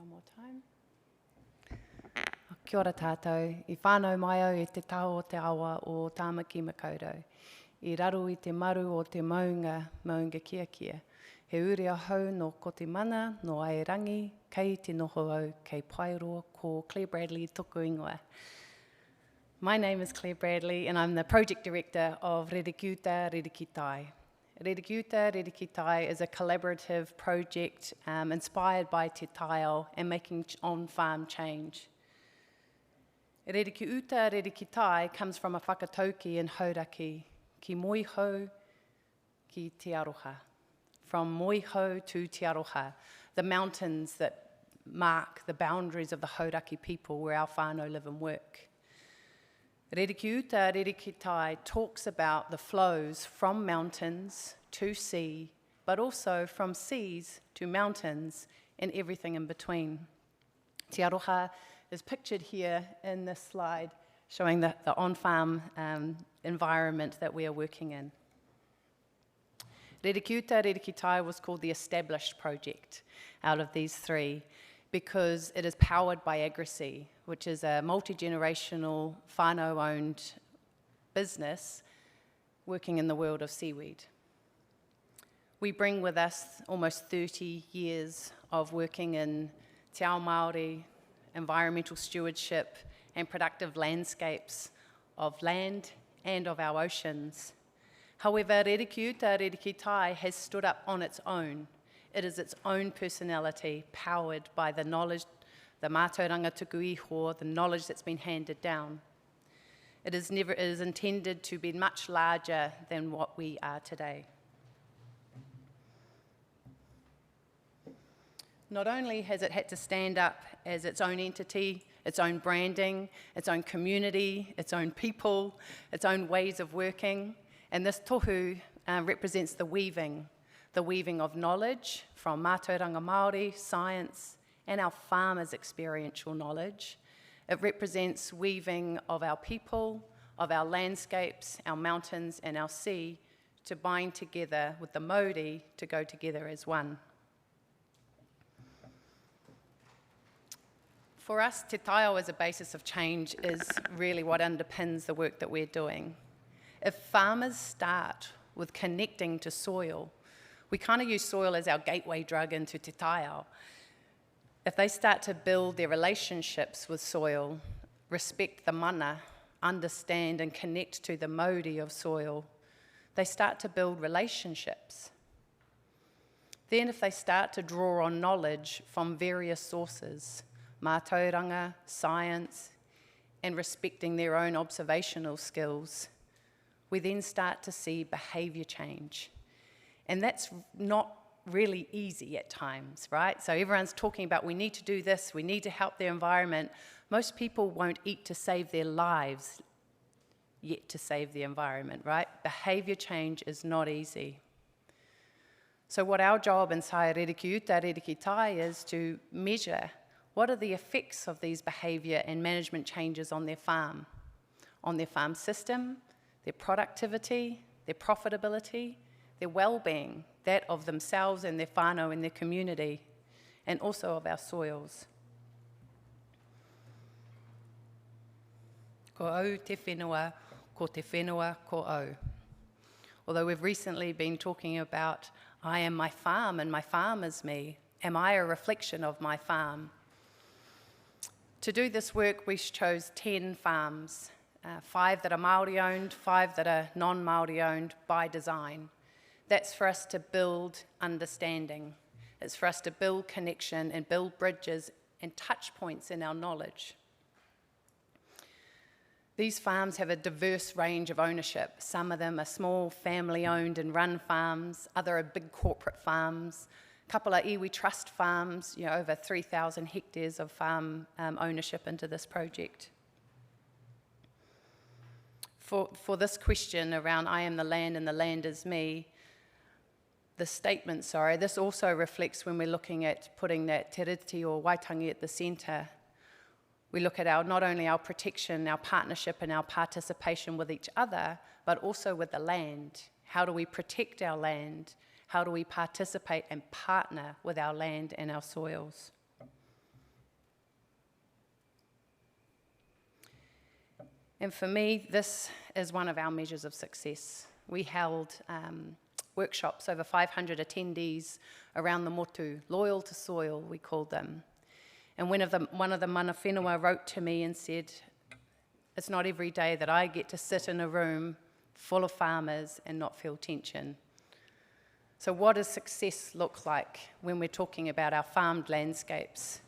one more time. Kia ora tātou, I whānau mai au e te taho o te awa o Tāmaki Makaurau. I raro I te maru o te maunga kia kia. He uri ahau no ko te mana, no airangi, kei te noho au, kei Paeroa, ko Claire Bradley toko ingoa. My name is Claire Bradley and I'm the Project Director of Rere Revitalise is a collaborative project inspired by Te Taiao and making on-farm change. Revitalise comes from a whakatauki in Hauraki, ki moihau ki te aroha. From moihau to te aroha, the mountains that mark the boundaries of the Hauraki people where our whānau live and work. Revitalise talks about the flows from mountains to sea, but also from seas to mountains and everything in between. Te aroha is pictured here in this slide, showing the on-farm environment that we are working in. Revitalise was called the established project out of these three because it is powered by Agri, which is a multi-generational whānau-owned business working in the world of seaweed. We bring with us almost 30 years of working in te ao Māori, environmental stewardship, and productive landscapes of land and of our oceans. However, Revitalise has stood up on its own. It is its own personality, powered by the knowledge, the mātauranga tuku iho, the knowledge that's been handed down. It is intended to be much larger than what we are today. Not only has it had to stand up as its own entity, its own branding, its own community, its own people, its own ways of working, and this tohu represents the weaving of knowledge from mātauranga Māori, science, and our farmers' experiential knowledge. It represents weaving of our people, of our landscapes, our mountains, and our sea to bind together with the Māori to go together as one. For us, Te Taiao as a basis of change is really what underpins the work that we're doing. If farmers start with connecting to soil, we kind of use soil as our gateway drug into Te Taiao. If they start to build their relationships with soil, respect the mana, understand and connect to the Māori of soil, they start to build relationships. Then if they start to draw on knowledge from various sources, mātauranga, science, and respecting their own observational skills, we then start to see behaviour change. And that's not really easy at times, right? So everyone's talking about we need to do this, we need to help the environment. Most people won't eat to save their lives, yet to save the environment, right? Behaviour change is not easy. So what our job inside Revitalise is to measure what are the effects of these behaviour and management changes on their farm system, their productivity, their profitability, their well-being, that of themselves and their whānau and their community, and also of our soils. Ko au te whenua, ko te whenua ko au. Although we've recently been talking about I am my farm and my farm is me, am I a reflection of my farm? To do this work, we chose 10 farms, 5 that are Māori-owned, 5 that are non-Māori-owned by design. That's for us to build understanding. It's for us to build connection and build bridges and touch points in our knowledge. These farms have a diverse range of ownership. Some of them are small family-owned and run farms, other are big corporate farms. A couple are iwi trust farms, over 3,000 hectares of farm ownership into this project. For this question around I am the land and the land is me, this also reflects when we're looking at putting that te riti or waitangi at the centre. We look at not only our protection, our partnership and our participation with each other, but also with the land. How do we protect our land? How do we participate and partner with our land and our soils? And for me, this is one of our measures of success. We held workshops, over 500 attendees around the motu, loyal to soil, we called them. And one of the mana whenua wrote to me and said, it's not every day that I get to sit in a room full of farmers and not feel tension. So what does success look like when we're talking about our farmed landscapes,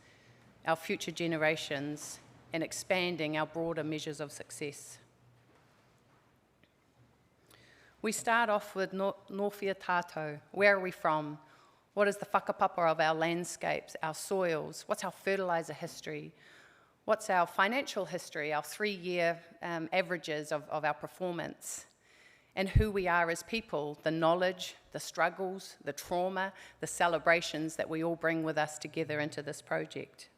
our future generations, and expanding our broader measures of success? We start off with Northia Tātou. Where are we from? What is the whakapapa of our landscapes, our soils? What's our fertiliser history? What's our financial history, our 3-year averages of our performance? And who we are as people, the knowledge, the struggles, the trauma, the celebrations that we all bring with us together into this project.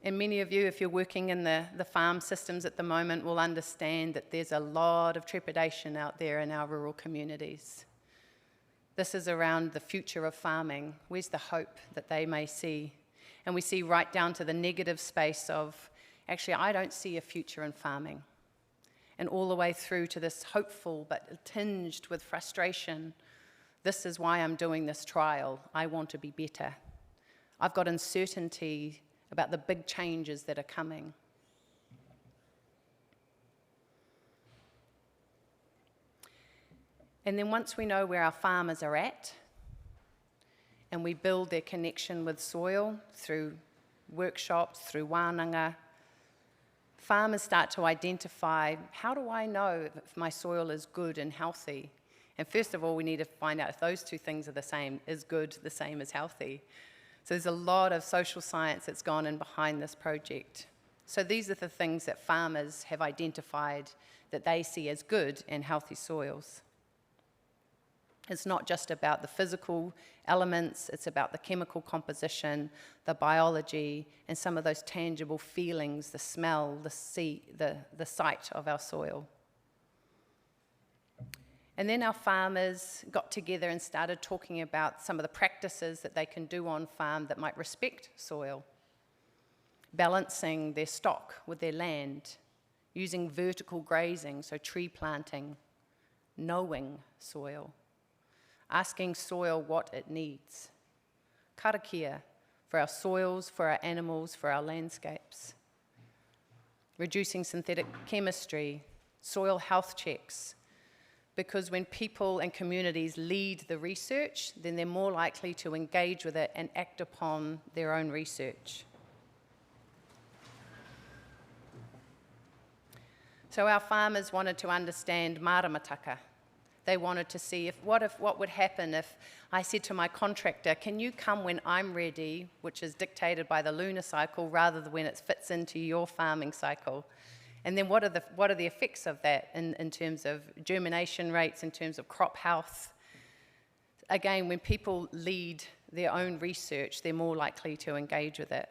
And many of you, if you're working in the farm systems at the moment, will understand that there's a lot of trepidation out there in our rural communities. This is around the future of farming. Where's the hope that they may see? And we see right down to the negative space of, actually, I don't see a future in farming. And all the way through to this hopeful but tinged with frustration. This is why I'm doing this trial. I want to be better. I've got uncertainty about the big changes that are coming. And then once we know where our farmers are at, and we build their connection with soil through workshops, through wānanga, farmers start to identify, how do I know if my soil is good and healthy? And first of all, we need to find out if those two things are the same. Is good the same as healthy? So there's a lot of social science that's gone in behind this project. So these are the things that farmers have identified that they see as good and healthy soils. It's not just about the physical elements, it's about the chemical composition, the biology, and some of those tangible feelings, the smell, the sight of our soil. And then our farmers got together and started talking about some of the practices that they can do on farm that might respect soil, balancing their stock with their land, using vertical grazing, so tree planting, knowing soil, asking soil what it needs, karakia for our soils, for our animals, for our landscapes, reducing synthetic chemistry, soil health checks, because when people and communities lead the research, then they're more likely to engage with it and act upon their own research. So our farmers wanted to understand maramataka. They wanted to see what would happen if I said to my contractor, can you come when I'm ready, which is dictated by the lunar cycle, rather than when it fits into your farming cycle? And then what are the effects of that in terms of germination rates, in terms of crop health? Again, when people lead their own research, they're more likely to engage with it.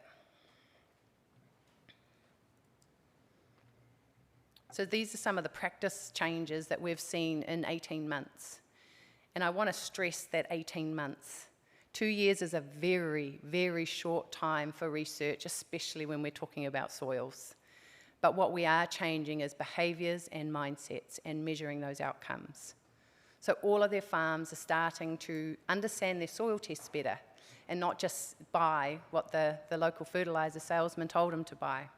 So these are some of the practice changes that we've seen in 18 months. And I want to stress that 18 months. 2 years is a very, very short time for research, especially when we're talking about soils. But what we are changing is behaviours and mindsets and measuring those outcomes. So all of their farms are starting to understand their soil tests better and not just buy what the local fertiliser salesman told them to buy.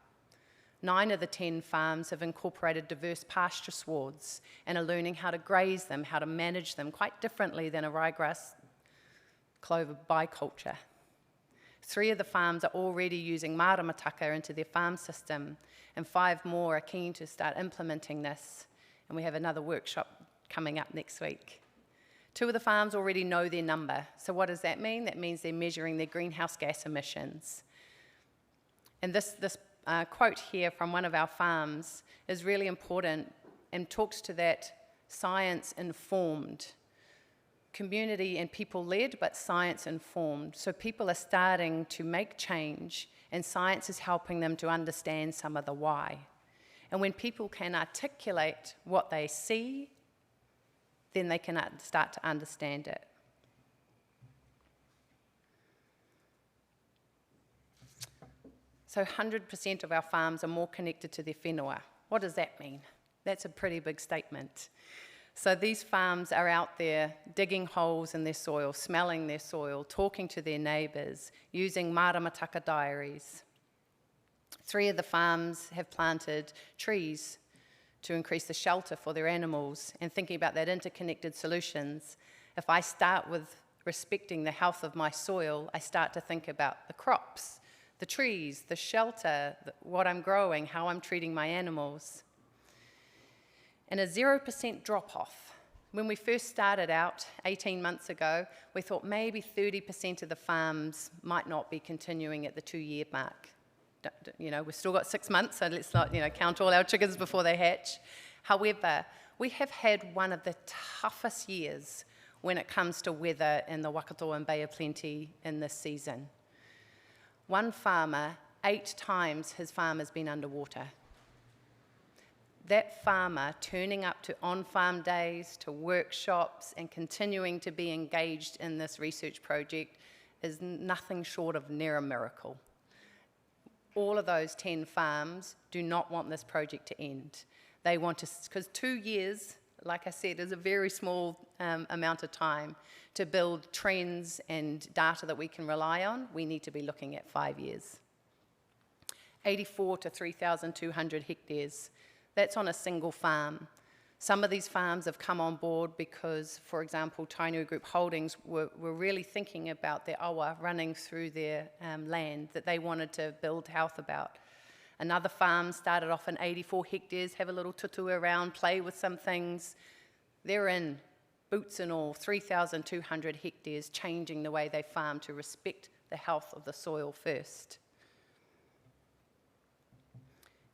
9 of the 10 farms have incorporated diverse pasture swards and are learning how to graze them, how to manage them quite differently than a ryegrass clover biculture. 3 of the farms are already using maramataka into their farm system, and 5 more are keen to start implementing this. And we have another workshop coming up next week. 2 of the farms already know their number. So what does that mean? That means they're measuring their greenhouse gas emissions. And this quote here from one of our farms is really important and talks to that science-informed, community and people-led, but science-informed. So people are starting to make change, and science is helping them to understand some of the why. And when people can articulate what they see, then they can start to understand it. So 100% of our farms are more connected to their whenua. What does that mean? That's a pretty big statement. So these farms are out there digging holes in their soil, smelling their soil, talking to their neighbours, using maramataka diaries. 3 of the farms have planted trees to increase the shelter for their animals, and thinking about that interconnected solutions. If I start with respecting the health of my soil, I start to think about the crops, the trees, the shelter, what I'm growing, how I'm treating my animals. And a 0% drop-off. When we first started out 18 months ago, we thought maybe 30% of the farms might not be continuing at the 2-year mark. You know, we've still got 6 months, so let's not, count all our chickens before they hatch. However, we have had one of the toughest years when it comes to weather in the Wakatoa and Bay of Plenty in this season. One farmer, 8 times his farm has been underwater. That farmer turning up to on-farm days, to workshops, and continuing to be engaged in this research project is nothing short of near a miracle. All of those 10 farms do not want this project to end. They want to, because 2 years, like I said, is a very small amount of time to build trends and data that we can rely on. We need to be looking at 5 years. 84 to 3,200 hectares. That's on a single farm. Some of these farms have come on board because, for example, Taiao Group Holdings were really thinking about their awa running through their land that they wanted to build health about. Another farm started off in 84 hectares, have a little tutu around, play with some things. They're in, boots and all, 3,200 hectares, changing the way they farm to respect the health of the soil first.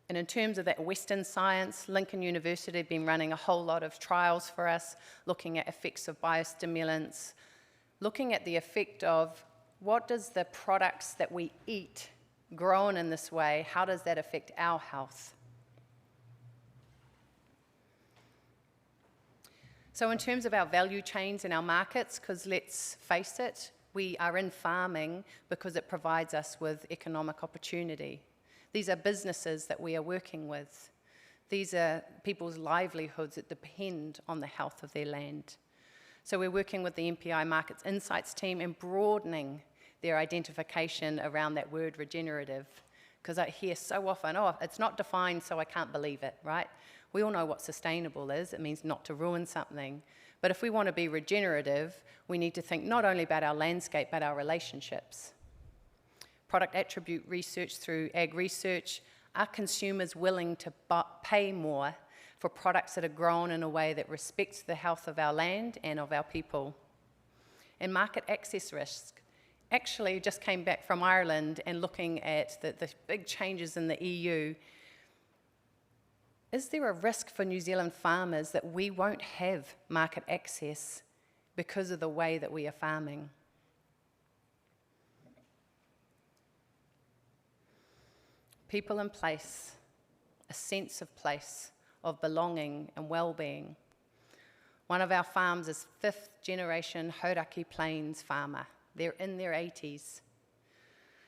And in terms of that Western science, Lincoln University have been running a whole lot of trials for us, looking at effects of biostimulants, looking at the effect of what does the products that we eat grown in this way, how does that affect our health? So in terms of our value chains and our markets, because let's face it, we are in farming because it provides us with economic opportunity. These are businesses that we are working with. These are people's livelihoods that depend on the health of their land. So we're working with the MPI Markets Insights team and broadening their identification around that word regenerative. Because I hear so often, oh, it's not defined, so I can't believe it, right? We all know what sustainable is. It means not to ruin something. But if we want to be regenerative, we need to think not only about our landscape, but our relationships. Product attribute research through ag research, are consumers willing to pay more for products that are grown in a way that respects the health of our land and of our people? And market access risk. Actually, just came back from Ireland and looking at the big changes in the EU. Is there a risk for New Zealand farmers that we won't have market access because of the way that we are farming? People in place, a sense of place, of belonging and well-being. One of our farms is 5th generation Hauraki Plains farmer. They're in their 80s.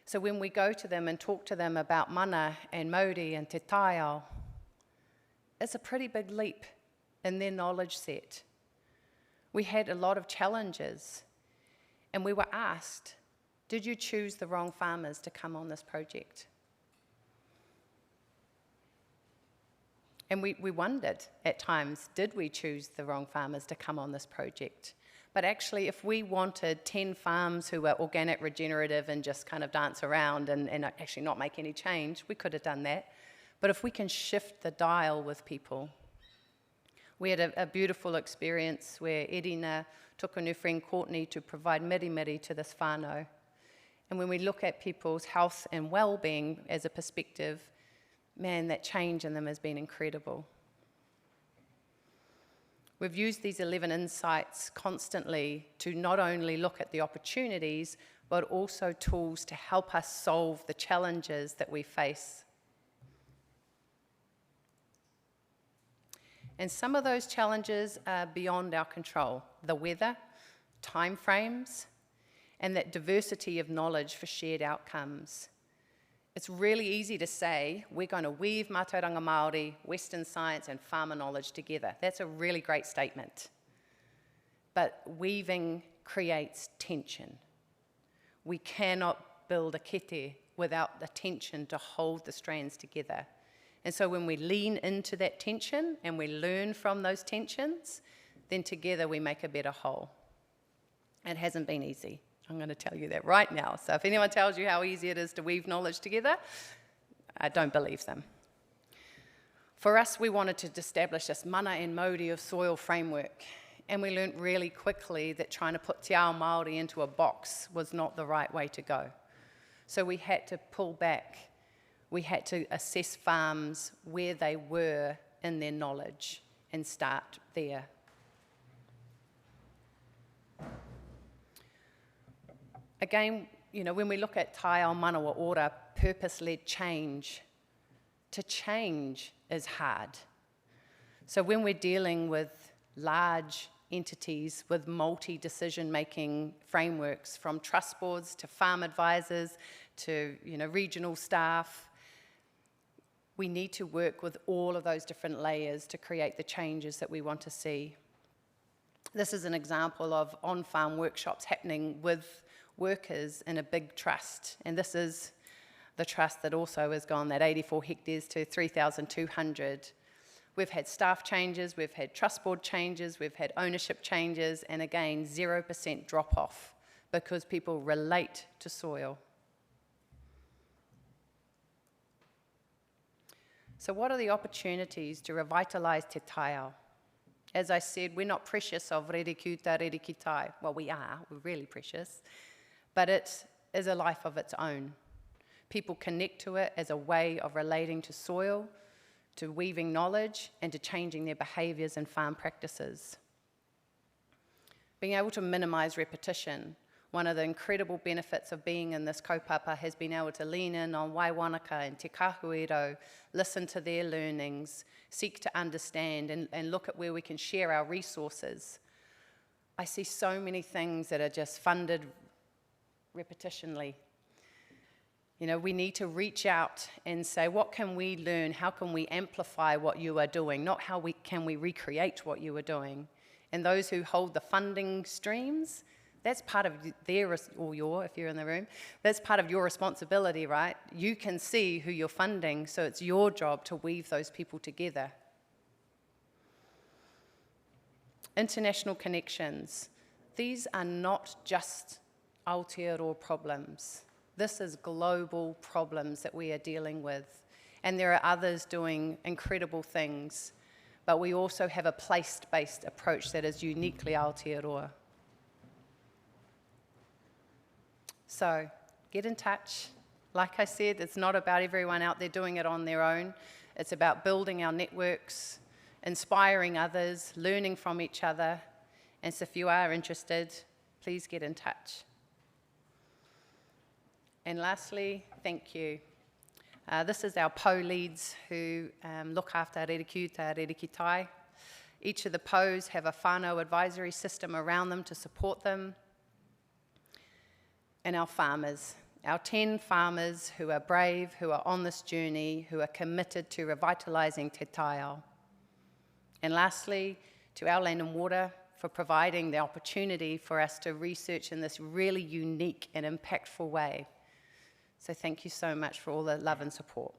So when we go to them and talk to them about mana and mauri and te Taiao, it's a pretty big leap in their knowledge set. We had a lot of challenges, and we were asked, did you choose the wrong farmers to come on this project? And we wondered at times, did we choose the wrong farmers to come on this project? But actually, if we wanted 10 farms who were organic, regenerative, and just kind of dance around and actually not make any change, we could have done that. But if we can shift the dial with people. We had a beautiful experience where Edina took on her friend Courtney to provide miri to this whānau. And when we look at people's health and well-being as a perspective, man, that change in them has been incredible. We've used these 11 insights constantly to not only look at the opportunities, but also tools to help us solve the challenges that we face. And some of those challenges are beyond our control. The weather, timeframes, and that diversity of knowledge for shared outcomes. It's really easy to say, we're going to weave mātauranga Māori, Western science, and farmer knowledge together. That's a really great statement. But weaving creates tension. We cannot build a kete without the tension to hold the strands together. And so when we lean into that tension and we learn from those tensions, then together we make a better whole. It hasn't been easy. I'm going to tell you that right now. So if anyone tells you how easy it is to weave knowledge together, I don't believe them. For us, we wanted to establish this mana and mauri of soil framework. And we learned really quickly that trying to put Taiao Māori into a box was not the right way to go. So we had to pull back. We had to assess farms where they were in their knowledge and start there. Again, when we look at Taiao Manawa Ora, purpose-led change, to change is hard. So when we're dealing with large entities with multi-decision-making frameworks, from trust boards to farm advisors to regional staff, we need to work with all of those different layers to create the changes that we want to see. This is an example of on-farm workshops happening with workers in a big trust, and this is the trust that also has gone that 84 hectares to 3,200. We've had staff changes, we've had trust board changes, we've had ownership changes, and again, 0% drop-off because people relate to soil. So what are the opportunities to revitalise Te Taiao? As I said, we're not precious of Rere Kuta, Rere ki Tai. Well, we are, we're really precious. But it is a life of its own. People connect to it as a way of relating to soil, to weaving knowledge, and to changing their behaviours and farm practices. Being able to minimise repetition. One of the incredible benefits of being in this kaupapa has been able to lean in on Waiwanaka and Te Kahuero, listen to their learnings, seek to understand, and look at where we can share our resources. I see so many things that are just funded repetitionally. We need to reach out and say, what can we learn? How can we amplify what you are doing? Not how can we recreate what you are doing. And those who hold the funding streams, that's part of their, or your, if you're in the room, that's part of your responsibility, right? You can see who you're funding, so it's your job to weave those people together. International connections. These are not just Aotearoa problems. This is global problems that we are dealing with. And there are others doing incredible things, but we also have a place-based approach that is uniquely Aotearoa. So, get in touch. Like I said, it's not about everyone out there doing it on their own. It's about building our networks, inspiring others, learning from each other. And so if you are interested, please get in touch. And lastly, thank you. This is our PO leads who look after Rere Kuta, Rere ki Tai. Each of the POs have a whānau advisory system around them to support them. And our farmers, our 10 farmers who are brave, who are on this journey, who are committed to revitalising Te Taiao. And lastly, to our Land and Water for providing the opportunity for us to research in this really unique and impactful way. So thank you so much for all the love and support.